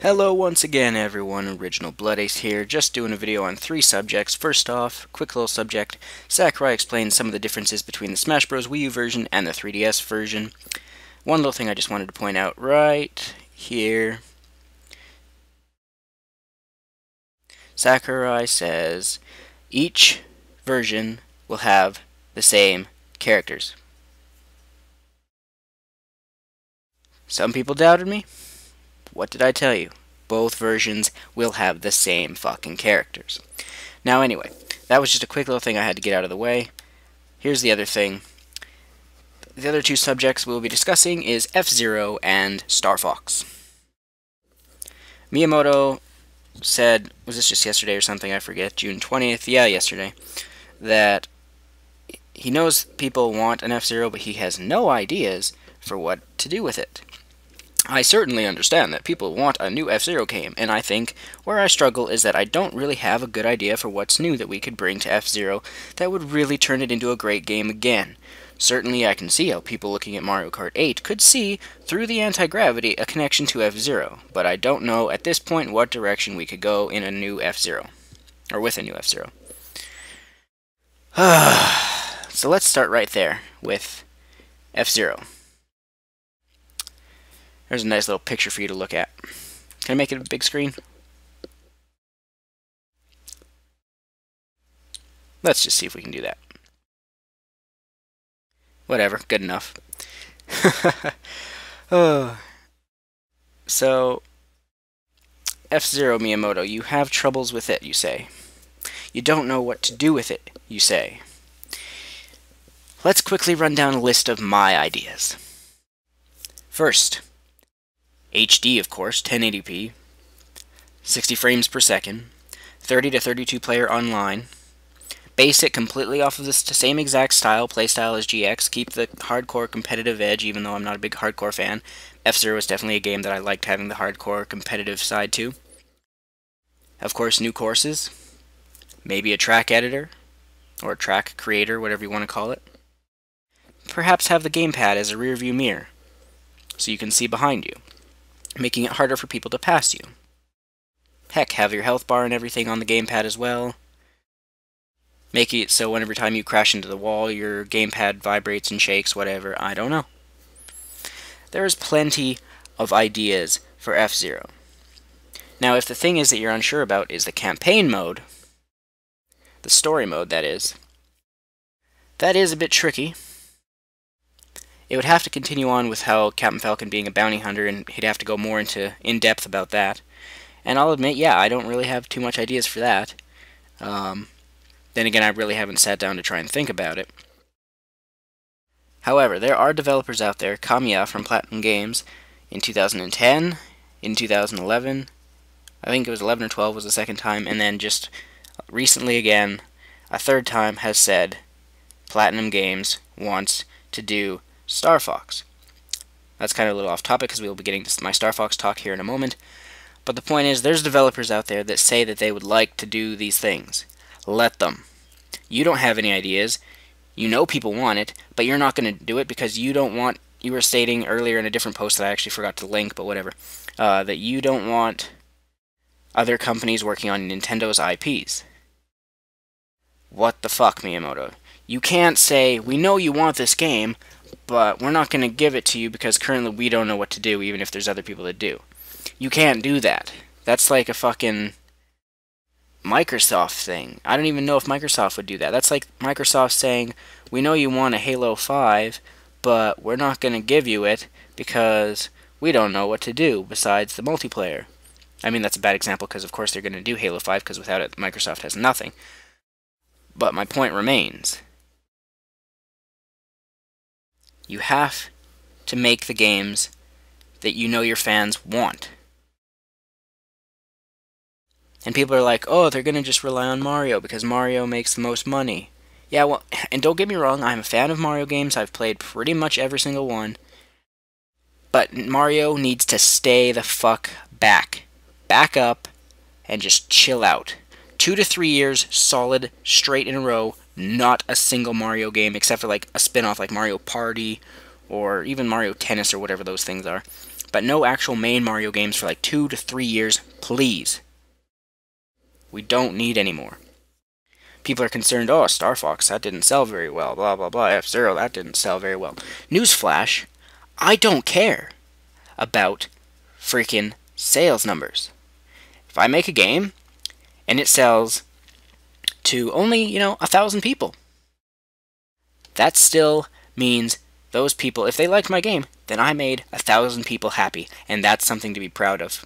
Hello once again everyone, Original Blood Ace here, just doing a video on 3 subjects. First off, quick little subject, Sakurai explains some of the differences between the Smash Bros. Wii U version and the 3DS version. One little thing I just wanted to point out right here. Sakurai says each version will have the same characters. Some people doubted me. What did I tell you? Both versions will have the same fucking characters. Now anyway, that was just a quick little thing I had to get out of the way. Here's the other thing. The other 2 subjects we'll be discussing is F-Zero and Starfox. Miyamoto said, was this just yesterday or something, I forget, June 20th, yeah, yesterday, that he knows people want an F-Zero, but he has no ideas for what to do with it. I certainly understand that people want a new F-Zero game, and I think where I struggle is that I don't really have a good idea for what's new that we could bring to F-Zero that would really turn it into a great game again. Certainly I can see how people looking at Mario Kart 8 could see, through the anti-gravity, a connection to F-Zero, but I don't know at this point what direction we could go in a new F-Zero, or with a new F-Zero. So let's start right there with F-Zero. There's a nice little picture for you to look at. Can I make it a big screen? Let's just see if we can do that. Whatever, good enough. Oh. So, F-Zero Miyamoto, you have troubles with it, you say. You don't know what to do with it, you say. Let's quickly run down a list of my ideas. First, HD, of course, 1080p, 60 frames per second, 30 to 32 player online, base it completely off of the same exact playstyle as GX, keep the hardcore competitive edge, even though I'm not a big hardcore fan. F-Zero is definitely a game that I liked having the hardcore competitive side to. Of course, new courses, maybe a track editor, or a track creator, whatever you want to call it. Perhaps have the gamepad as a rear view mirror, so you can see behind you, making it harder for people to pass you. Heck, have your health bar and everything on the gamepad as well. Make it so whenever time you crash into the wall, your gamepad vibrates and shakes, whatever, I don't know. There is plenty of ideas for F-Zero. Now, if the thing is that you're unsure about is the campaign mode, the story mode that is a bit tricky. It would have to continue on with how Captain Falcon being a bounty hunter, and he'd have to go more in-depth about that. And I'll admit, yeah, I don't really have too much ideas for that. Then again, I really haven't sat down to try and think about it. However, there are developers out there, Kamiya from Platinum Games, in 2010, in 2011, I think it was 11 or 12 was the second time, and then just recently again, a third time, has said Platinum Games wants to do Starfox. That's kind of a little off topic because we will be getting to my Starfox talk here in a moment. But the point is, there's developers out there that say that they would like to do these things. Let them. You don't have any ideas. You know people want it, but you're not going to do it because you don't want, you were stating earlier in a different post that I actually forgot to link, but whatever, that you don't want other companies working on Nintendo's IPs. What the fuck, Miyamoto? You can't say, we know you want this game, but we're not going to give it to you because currently we don't know what to do, even if there's other people that do. You can't do that. That's like a fucking Microsoft thing. I don't even know if Microsoft would do that. That's like Microsoft saying, we know you want a Halo 5, but we're not going to give you it because we don't know what to do besides the multiplayer. I mean, that's a bad example because, of course, they're going to do Halo 5 because without it, Microsoft has nothing. But my point remains. You have to make the games that you know your fans want. And people are like, oh, they're going to just rely on Mario because Mario makes the most money. Yeah, well, and don't get me wrong, I'm a fan of Mario games. I've played pretty much every single one. But Mario needs to stay the fuck back. Back up and just chill out. 2 to 3 years solid, straight in a row, not a single Mario game except for like a spin-off like Mario Party or even Mario Tennis or whatever those things are. But no actual main Mario games for like 2 to 3 years, please. We don't need any more. People are concerned, oh, Starfox, that didn't sell very well, blah, blah, blah, F-Zero, that didn't sell very well. Newsflash, I don't care about freaking sales numbers. If I make a game, and it sells to only, 1,000 people, that still means those people, if they liked my game, then I made 1,000 people happy, and that's something to be proud of.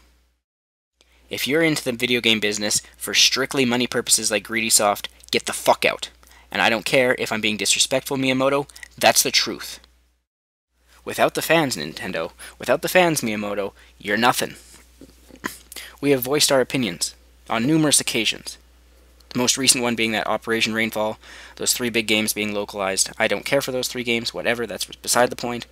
If you're into the video game business for strictly money purposes like Greedy Soft, get the fuck out. And I don't care if I'm being disrespectful, Miyamoto, that's the truth. Without the fans, Nintendo, without the fans, Miyamoto, you're nothing. We have voiced our opinions on numerous occasions. The most recent one being that Operation Rainfall, those 3 big games being localized. I don't care for those 3 games, whatever, that's beside the point.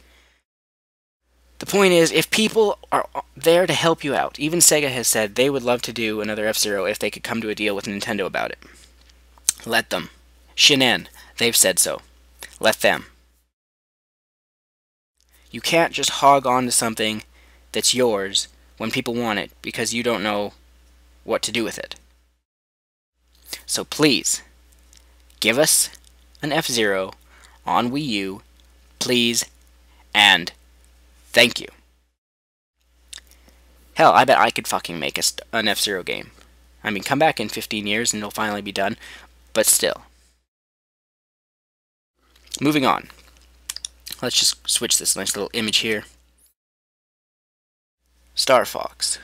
The point is, if people are there to help you out, even Sega has said they would love to do another F-Zero if they could come to a deal with Nintendo about it. Let them. Shinen, they've said so. Let them. You can't just hog on to something that's yours when people want it because you don't know what to do with it. So please, give us an F-Zero on Wii U, please, and thank you. Hell, I bet I could fucking make an F-Zero game. I mean, come back in 15 years and it'll finally be done, but still. Moving on. Let's just switch this nice little image here. Starfox.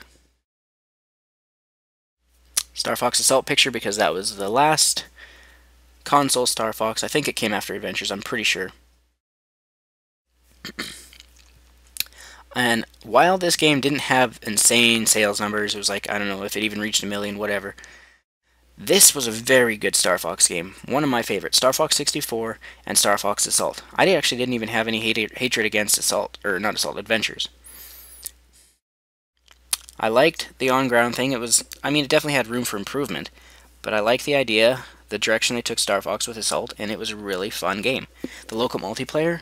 Starfox Assault picture because that was the last console Starfox. I think it came after Adventures, I'm pretty sure. And while this game didn't have insane sales numbers, it was like, I don't know if it even reached 1 million, whatever. This was a very good Star Fox game. One of my favorites. Star Fox 64 and Star Fox Assault. I actually didn't even have any hatred against Assault, or not Assault, Adventures. I liked the on-ground thing. It definitely had room for improvement. But I liked the idea, the direction they took Star Fox with Assault, and it was a really fun game. The local multiplayer,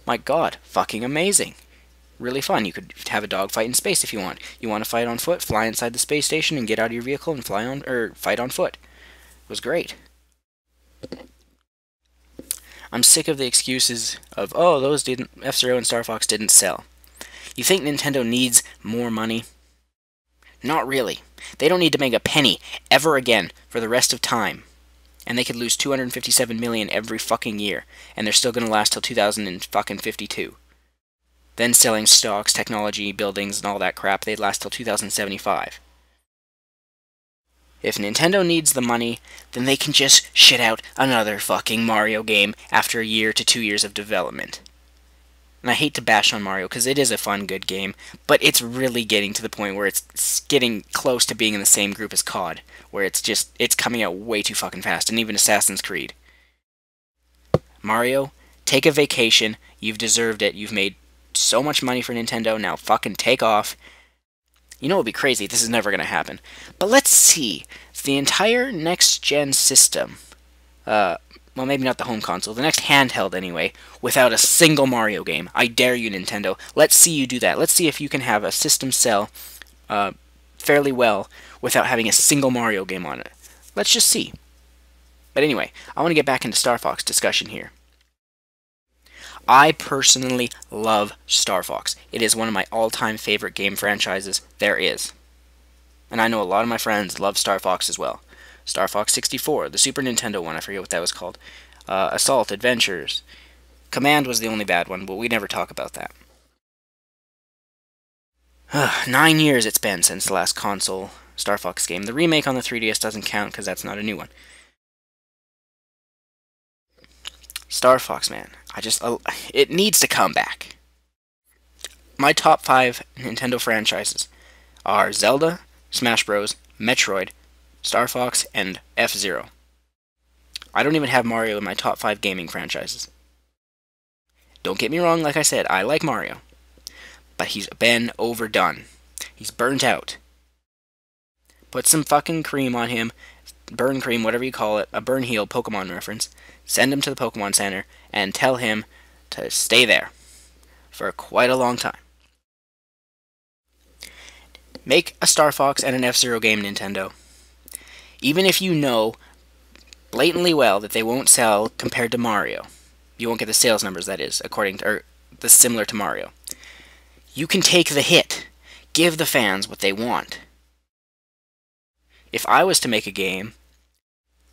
my god, fucking amazing. Really fun. You could have a dogfight in space if you want. You want to fight on foot, fly inside the space station and get out of your vehicle and fight on foot. It was great. I'm sick of the excuses of, oh, F-Zero and Star Fox didn't sell. You think Nintendo needs more money? Not really. They don't need to make a penny ever again for the rest of time. And they could lose $257 million every fucking year, and they're still going to last till 2052. Then selling stocks, technology, buildings, and all that crap, they'd last till 2075. If Nintendo needs the money, then they can just shit out another fucking Mario game after 1 year to 2 years of development. And I hate to bash on Mario, because it is a fun, good game, but it's really getting to the point where it's getting close to being in the same group as COD, where it's coming out way too fucking fast, and even Assassin's Creed. Mario, take a vacation, you've deserved it, you've made so much money for Nintendo, now fucking take off. You know what would be crazy? This is never going to happen. But let's see. The entire next-gen system, well, maybe not the home console, the next handheld anyway, without a single Mario game. I dare you, Nintendo. Let's see you do that. Let's see if you can have a system sell fairly well without having a single Mario game on it. Let's just see. But anyway, I want to get back into Star Fox discussion here. I personally love Star Fox. It is one of my all-time favorite game franchises there is. And I know a lot of my friends love Star Fox as well. Star Fox 64, the Super Nintendo one, I forget what that was called. Assault, Adventures. Command was the only bad one, but we never talk about that. 9 years it's been since the last console Star Fox game. The remake on the 3DS doesn't count because that's not a new one. Star Fox, man. It needs to come back. My top 5 Nintendo franchises are Zelda, Smash Bros, Metroid, Star Fox, and F-Zero. I don't even have Mario in my top 5 gaming franchises. Don't get me wrong, like I said, I like Mario. But he's been overdone. He's burnt out. Put some fucking cream on him, burn cream, whatever you call it, a burn heel Pokemon reference. Send him to the Pokemon Center and tell him to stay there for quite a long time. Make a Star Fox and an F-Zero game, Nintendo. Even if you know blatantly well that they won't sell compared to Mario. You won't get the sales numbers, that is, according to, or the similar to Mario. You can take the hit. Give the fans what they want. If I was to make a game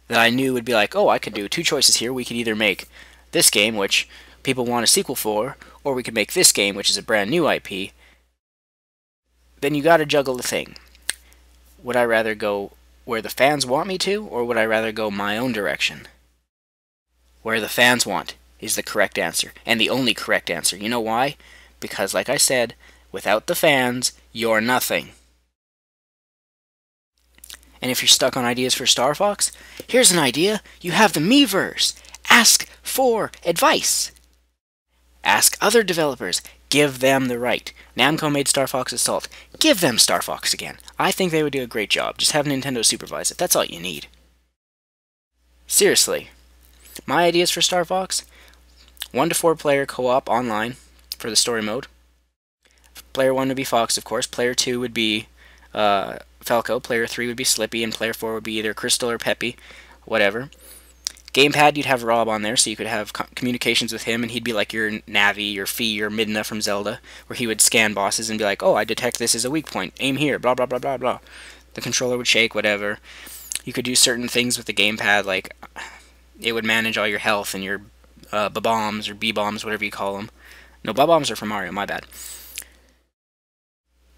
that I knew would be like, oh, I could do two choices here. We could either make this game, which people want a sequel for, or we could make this game, which is a brand new IP, then you gotta juggle the thing. Would I rather go where the fans want me to, or would I rather go my own direction? Where the fans want is the correct answer, and the only correct answer. You know why? Because, like I said, without the fans, you're nothing. And if you're stuck on ideas for Star Fox, here's an idea. You have the Miiverse. Ask for advice. Ask other developers. Give them the right. Namco made Star Fox Assault. Give them Star Fox again. I think they would do a great job. Just have Nintendo supervise it. That's all you need. Seriously. My ideas for Star Fox? 1 to 4 player co-op online for the story mode. Player 1 would be Fox, of course. Player 2 would be Falco. Player 3 would be Slippy. And Player 4 would be either Crystal or Peppy. Whatever. Gamepad, you'd have Rob on there, so you could have communications with him, and he'd be like your Navi, your Fi, your Midna from Zelda, where he would scan bosses and be like, oh, I detect this as a weak point. Aim here, blah, blah, blah, blah, blah. The controller would shake, whatever. You could do certain things with the gamepad, like it would manage all your health and your B-bombs or B-bombs, whatever you call them. No, B-bombs are for Mario, my bad.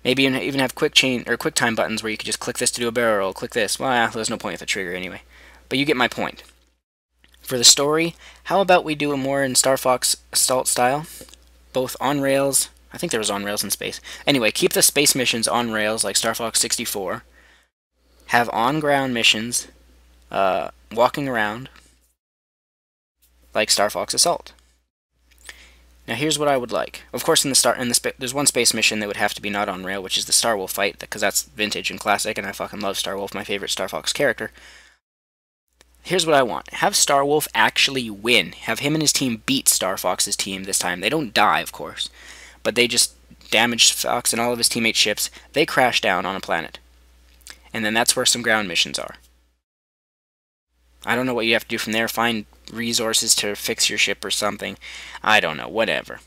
Maybe even have quick time buttons where you could just click this to do a barrel roll, click this. Well, there's no point with the trigger anyway. But you get my point. For the story, how about we do it more in Star Fox Assault style? Both on rails. I think there was on rails in space. Anyway, keep the space missions on rails like Star Fox 64. Have on-ground missions, walking around, like Star Fox Assault. Now here's what I would like. Of course, there's one space mission that would have to be not on rail, which is the Star Wolf fight, because that's vintage and classic, and I fucking love Star Wolf, my favorite Star Fox character. Here's what I want. Have Star Wolf actually win. Have him and his team beat Star Fox's team this time. They don't die, of course, but they just damage Fox and all of his teammates' ships. They crash down on a planet. And then that's where some ground missions are. I don't know what you have to do from there. Find resources to fix your ship or something. I don't know. Whatever.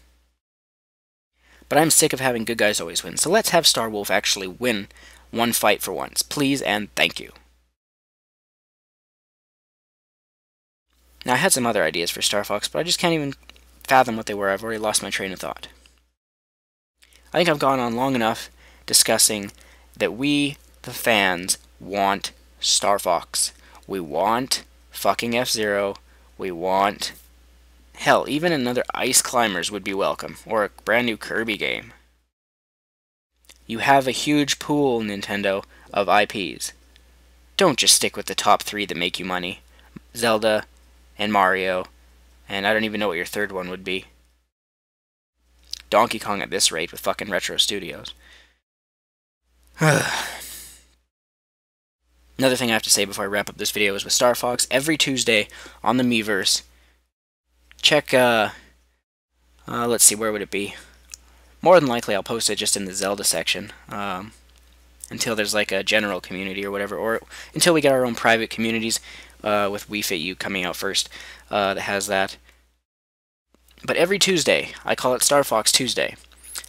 But I'm sick of having good guys always win. So let's have Star Wolf actually win one fight for once. Please and thank you. Now, I had some other ideas for Star Fox, but I just can't even fathom what they were. I've already lost my train of thought. I think I've gone on long enough discussing that we, the fans, want Star Fox. We want fucking F-Zero. We want... Hell, even another Ice Climbers would be welcome, or a brand new Kirby game. You have a huge pool, Nintendo, of IPs. Don't just stick with the top 3 that make you money. Zelda, and Mario, and I don't even know what your third one would be. Donkey Kong at this rate with fucking Retro Studios. Another thing I have to say before I wrap up this video is with Star Fox, every Tuesday on the Miiverse, check, let's see, where would it be? More than likely I'll post it just in the Zelda section, until there's like a general community or whatever, or until we get our own private communities, with Wii Fit U coming out first, that has that. But every Tuesday, I call it Star Fox Tuesday,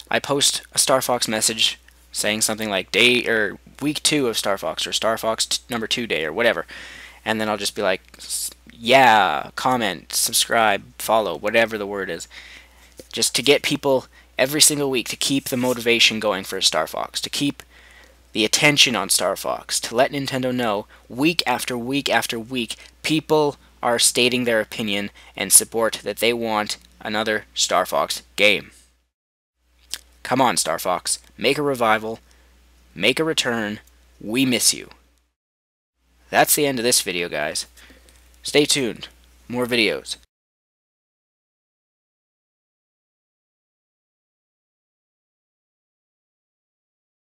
I post a Star Fox message saying something like week 2 of Star Fox, or Star Fox number 2 day, or whatever. And then I'll just be like, yeah, comment, subscribe, follow, whatever the word is. Just to get people every single week to keep the motivation going for Star Fox, to keep the attention on Star Fox, to let Nintendo know week after week after week people are stating their opinion and support that they want another Star Fox game. Come on, Star Fox, make a revival, make a return, we miss you. That's the end of this video, guys. Stay tuned, more videos.